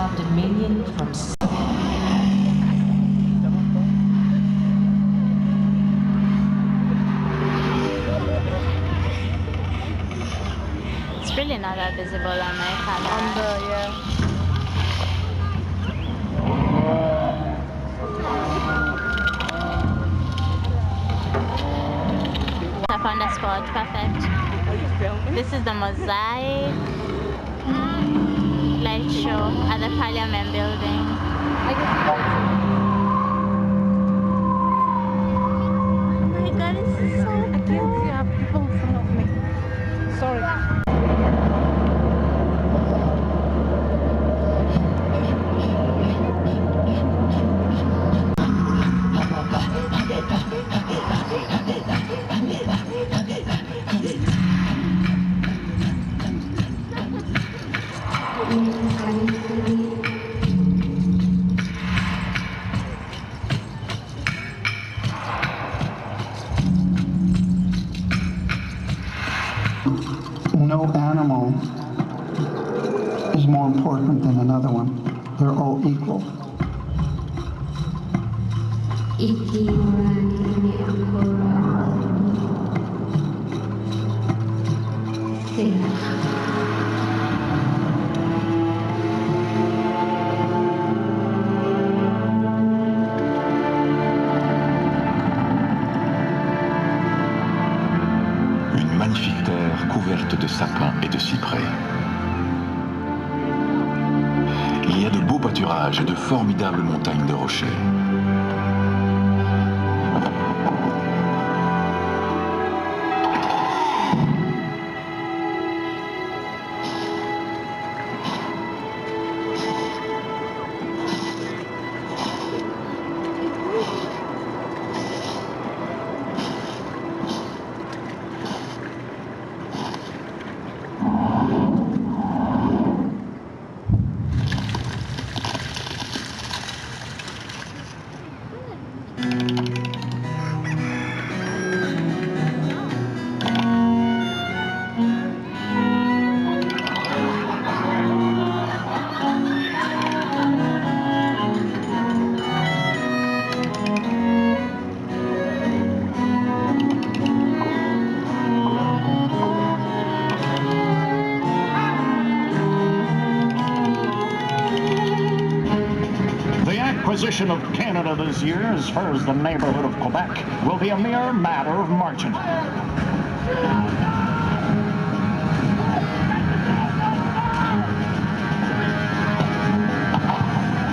our dominion from It's really not that visible on my camera. On the, yeah. I found a spot, perfect. Are you filming? This is the MoSaika light show at the Parliament building. I guess you guys. Oh my god, it's so I can't see, I have people in front of me. Sorry. No animal is more important than another one. They're all equal. Une magnifique terre couverte de sapins et de cyprès. Il y a de beaux pâturages et de formidables montagnes de rochers. The acquisition of Canada this year, as far as the neighborhood of Quebec, will be a mere matter of margin.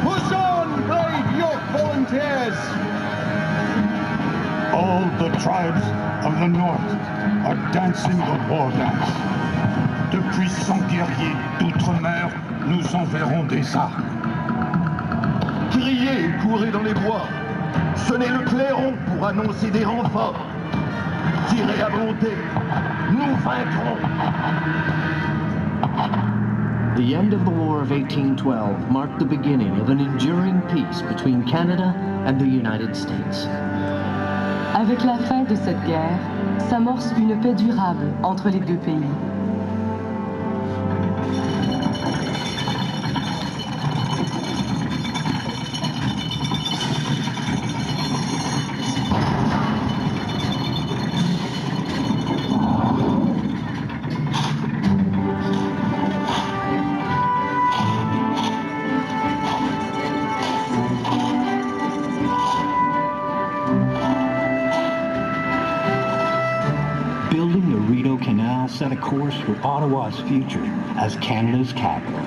Push on, brave York volunteers! All the tribes of the North are dancing the war dance. De puissants guerriers d'outre-mer nous enverront des armes. Criez et courez dans les bois. Sonnez le clairon pour annoncer des renforts. Tirez à volonté. Nous vaincrons. The end of the War of 1812 marked the beginning of an enduring peace between Canada and the United States. Avec la fin de cette guerre, s'amorce une paix durable entre les deux pays. Building the Rideau Canal set a course for Ottawa's future as Canada's capital.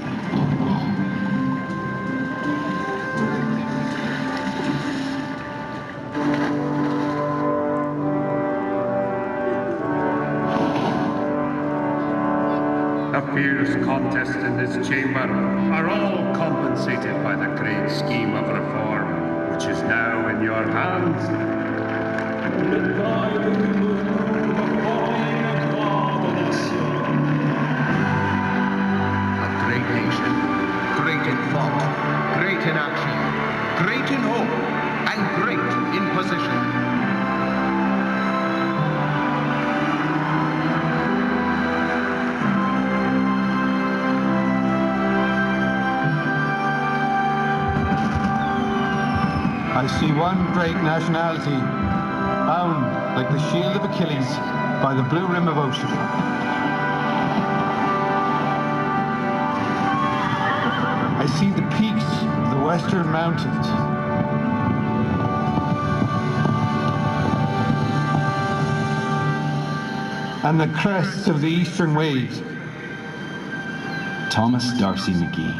The fierce contests in this chamber are all compensated by the great scheme of reform, which is now in your hands. A great nation, great in thought, great in action, great in hope, and great in position. I see one great nationality, bound like the shield of Achilles by the blue rim of ocean. I see the peaks of the western mountains. And the crests of the eastern waves. Thomas Darcy McGee.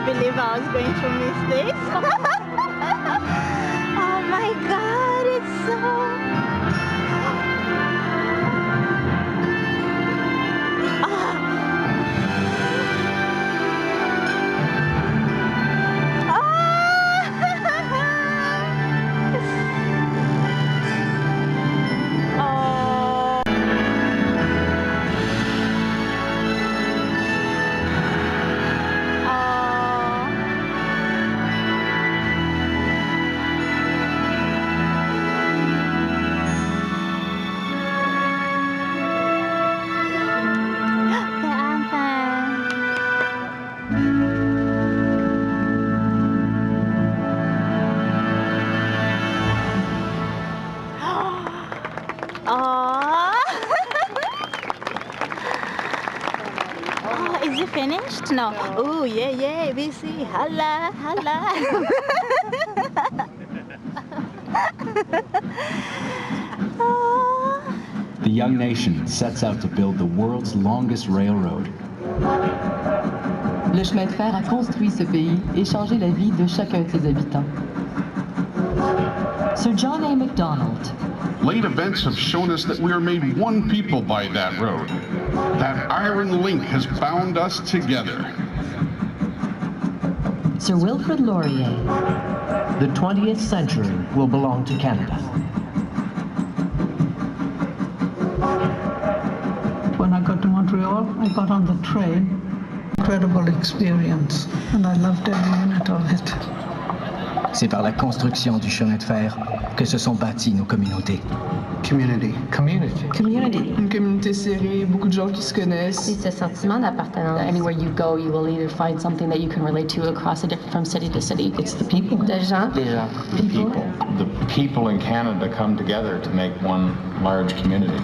Believe I was going to miss this. Oh my God, it's so... Is it finished? No. Oh, yeah, we see. Holla, holla. The young nation sets out to build the world's longest railroad. Le chemin de fer a construit ce pays et changé la vie de chacun de ses habitants. Sir John A. Macdonald. Late events have shown us that we are made one people by that road. That iron link has bound us together. Sir Wilfrid Laurier. The 20th century will belong to Canada. When I got to Montreal, I got on the train. Incredible experience, and I loved every minute of it. C'est par la construction du chemin de fer que se sont bâties nos communautés. Community. Une communauté serrée, beaucoup de gens qui se connaissent. C'est ce sentiment d'appartenance. Anywhere you go, you will either find something that you can relate to from city to city. It's the people. Les gens. People. The people in Canada come together to make one large community.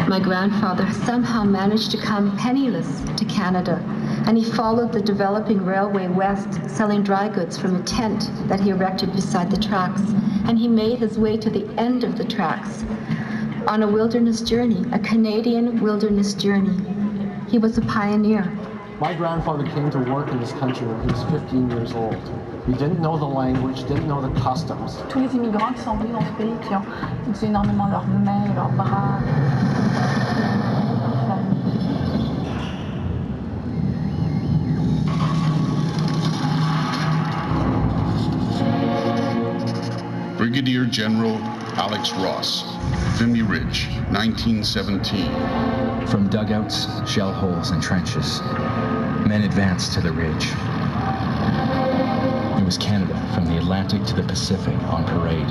My grandfather somehow managed to come penniless to Canada, and he followed the developing railway west, selling dry goods from a tent that he erected beside the tracks, and he made his way to the end of the tracks on a wilderness journey, a Canadian wilderness journey. He was a pioneer. My grandfather came to work in this country when he was 15 years old. He didn't know the language, didn't know the customs. Tous les immigrants qui sont venus dans ce pays, qui ont utilisé énormément leurs mains, leurs bras. Brigadier General Alex Ross, Vimy Ridge, 1917. From dugouts, shell holes, and trenches, men advanced to the ridge. It was Canada from the Atlantic to the Pacific on parade.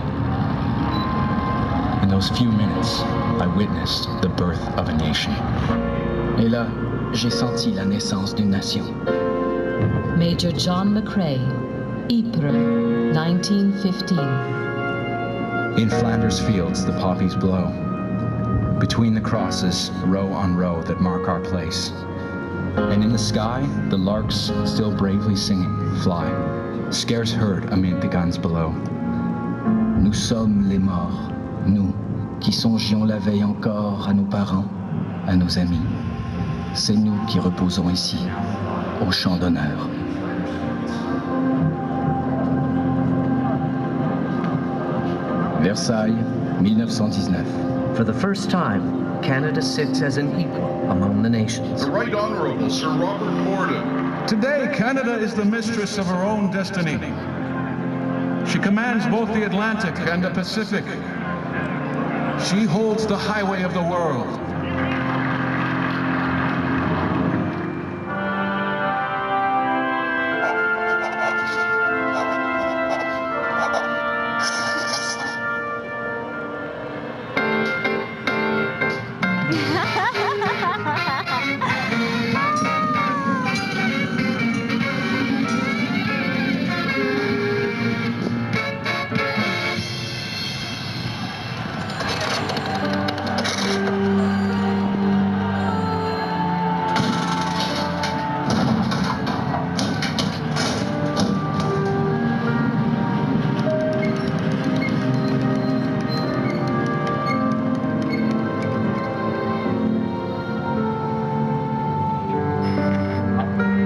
In those few minutes, I witnessed the birth of a nation. Et là, j'ai senti la naissance d'une nation. Major John McCrae, Ypres, 1915. In Flanders fields, the poppies blow. Between the crosses, row on row that mark our place. And in the sky, the larks, still bravely singing, fly, scarce heard amid the guns below. Nous sommes les morts, nous, qui songions la veille encore à nos parents, à nos amis. C'est nous qui reposons ici, au champ d'honneur. Versailles, 1919. For the first time, Canada sits as an equal among the nations. The Right Honorable Sir Robert Borden, Today, Canada is the mistress of her own destiny. She commands both the Atlantic and the Pacific. She holds the highway of the world.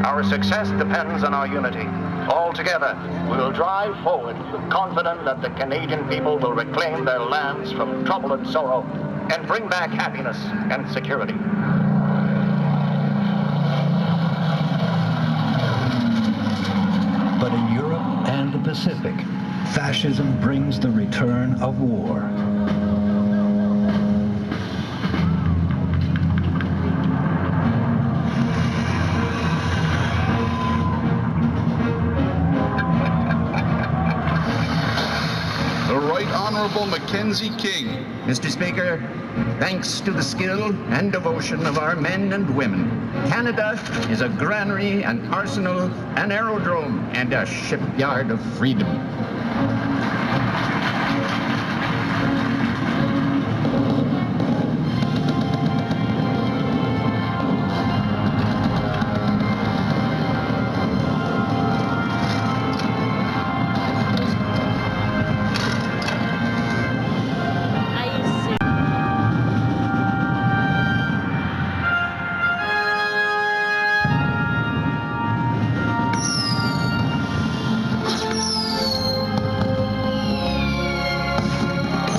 Our success depends on our unity. All together, we will drive forward, confident that the Canadian people will reclaim their lands from trouble and sorrow and bring back happiness and security. But in Europe and the Pacific, fascism brings the return of war. Honorable Mackenzie King. Mr. Speaker, thanks to the skill and devotion of our men and women, Canada is a granary, an arsenal, an aerodrome, and a shipyard of freedom.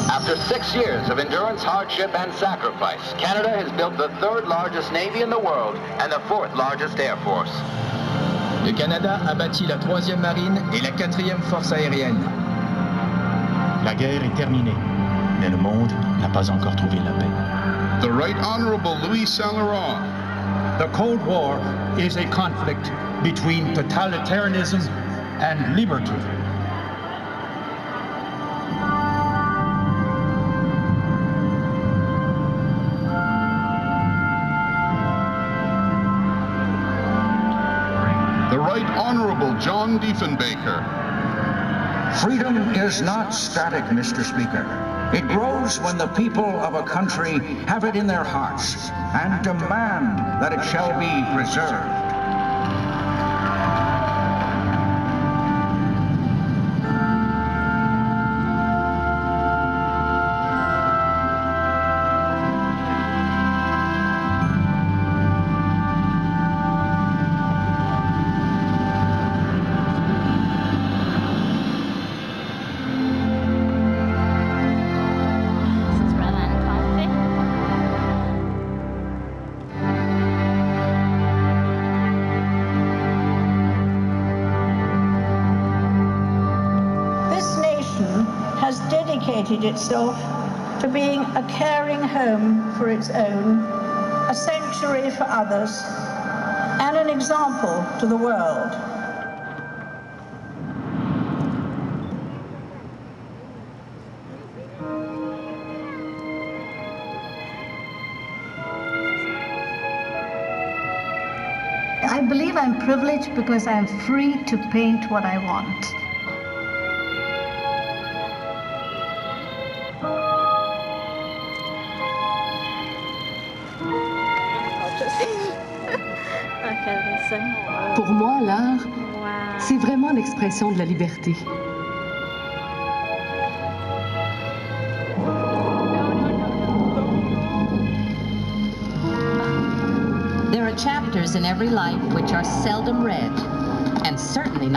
After 6 years of endurance, hardship, and sacrifice, Canada has built the 3rd largest Navy in the world and the 4th largest Air Force. Le Canada a bâti la 3e marine et la 4e force aérienne. La guerre est terminée, mais le monde n'a pas encore trouvé la paix. The Right Honorable Louis Saint-Laurent. The Cold War is a conflict between totalitarianism and liberty. The Right Honorable John Diefenbaker. Freedom is not static, Mr. Speaker. It grows when the people of a country have it in their hearts and demand that it shall be preserved. has dedicated itself to being a caring home for its own, a sanctuary for others, and an example to the world. I believe I'm privileged because I'm free to paint what I want. Pour moi, l'art, c'est vraiment l'expression de la liberté. There are chapters in every life which are seldom read, and certainly not